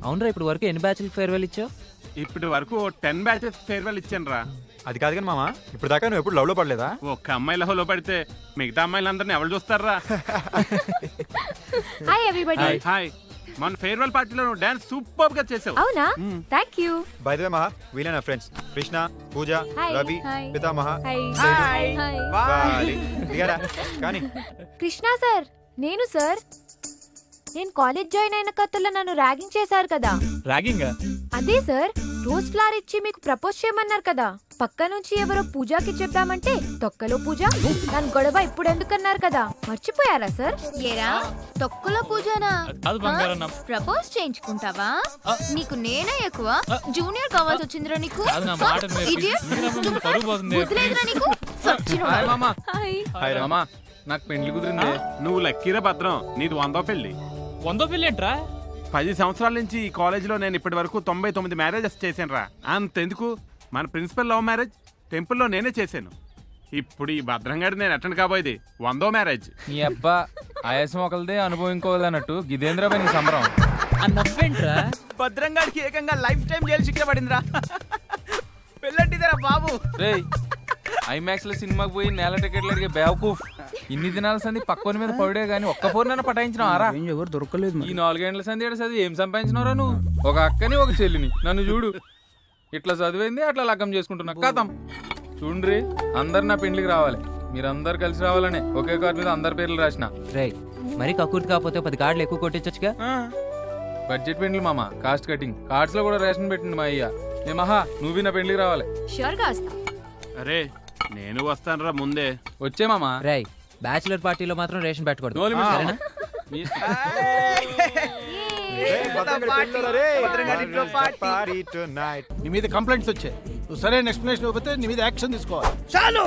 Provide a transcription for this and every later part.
అవునరా ఇప్పుడు వరకు ఎన్ని బ్యాచ్లకు ఫేర్వెల్ ఇచ్చావు? ఇప్పటి వరకు 10 బ్యాచెస్ ఫేర్వెల్ ఇచ్చాను రా. అది కాదు కానీ మామ, ఇప్పుడు దాకా నువ్వు ఎప్పుడు లవ్ లో పడలేదా? ఒక్క అమ్మాయి లవ్ లో పడితే మిగతా అమ్మాయిలందరినీ ఎవరు చూస్తారా? Hi everybody. హాయ్. మన ఫేర్వెల్ పార్టీలో నువ్వు డాన్స్ సూపర్ గా చేసావు. అవునా? థాంక్యూ. బై ద వే మహా, వీళ్ళే నా ఫ్రెండ్స్ కృష్ణ, పూజ, Hi. రవి, Hi. పితామహ, హాయ్. హాయ్. హాయ్. వాలి. దిగారా? కానీ కృష్ణ సార్, నేను సార్. నేను కాలేజ్ జాయిన్ అయిన కొత్తలో నన్ను ర్యాగింగ్ చేశారు కదా. ర్యాగింగ్? అదే సార్, రోజ్ ఫ్లవర్ ఇచ్చి మీకు ప్రపోజ్ చేయమన్నారు కదా. పక్క నుంచి ఎవరో పూజకి చెప్దామంటే తొక్కలో పూజ నన్ను గొడవ ఇప్పుడు ఎందుకన్నారు కదా, మర్చిపోయారా సార్? ఏరా తొక్కలో పూజనా? ప్రపోజ్ చేయించుకుంటావా? నీకు నేనే ఎక్కువ జూనియర్ కావాల్సి వచ్చిందిరా నీకు. వదిలేదురా నీకు. హాయ్. మామా నాకు పెళ్లి కుదిరింది. నువ్వు లక్కీరా భద్రం, నీది 100వ పెళ్లి. 100వ పెళ్లి ఏంట్రా? 10 సంవత్సరాల నుంచి ఈ కాలేజీలో నేను ఇప్పటి వరకు 99 మ్యారేజెస్ చేశాను రా. అంతెందుకు, మన ప్రిన్సిపల్ లవ్ మ్యారేజ్ టెంపుల్లో నేనే చేశాను. ఇప్పుడు ఈ భద్రంగాడి నేను అటెండ్ కాబోయేది 100వ మ్యారేజ్. నీ అబ్బా ఆయాసం ఒకరిదే అనుభవం ఇంకోది అన్నట్టు గిదేంద్రబాయ్ నీ సంబరం. నవ్వేంట్రా? భద్రంగాడికి ఏకంగా లైఫ్ టైం జైలు శిక్ష పడిందిరా. పెళ్ళంటిదేరా బాబు. రేయ్ ఐమాక్స్ లో సినిమాకి పోయి నేల టికెట్లు అడిగే బేవకూఫ్. ఇన్ని దినాల సంది పక్కన మీద పడే గానీ ఒక్క ఫోన్ పటాయించిన ఆరా ఎవరు దొరకలేదు. ఈ 4 గంటల సంది ఏడు చదివి ఏం సంపాదించినవరా నువ్వు? ఒక అక్కని ఒక చెల్లిని నన్ను చూడు. ఇట్లా చదివింది అట్లా లగ్గం చేసుకుంటున్నా కథం. చూడ్రి అందరు నా పెండ్లికి రావాలి, మీరందరు కలిసి రావాలనే ఒకే కార్ మీద అందరి పేర్లు రాసిన. రేయ్ మరి కకూర్తి కాకపోతే 10 కార్డులు ఎక్కువ కొట్టించొచ్చుగా. బడ్జెట్ పెండ్లు మామ, కాస్ట్ కటింగ్. కార్డ్స్ లో కూడా రేషన్ పెట్టింది మా అయ్య. ఏ మహా నువ్వు నా పెండ్లికి రావాలి. షూర్ గా వస్తా. అరే నేను వస్తాను రా ముందే. వచ్చే మామా. రేయ్ బ్యాచులర్ పార్టీలో మాత్రం రేషన్ పెట్టకూడదు, No limits. సరేనా? నీ మీద కంప్లైంట్స్ వచ్చాయి. నువ్వు సరైన ఎక్స్ప్లెనేషన్ ఇవ్వకపోతే నీ మీద యాక్షన్ తీసుకోవాలి. చాలు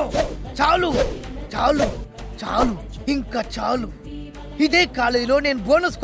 చాలు చాలు చాలు ఇంకా చాలు. ఇదే కాలేజీలో నేను బోనస్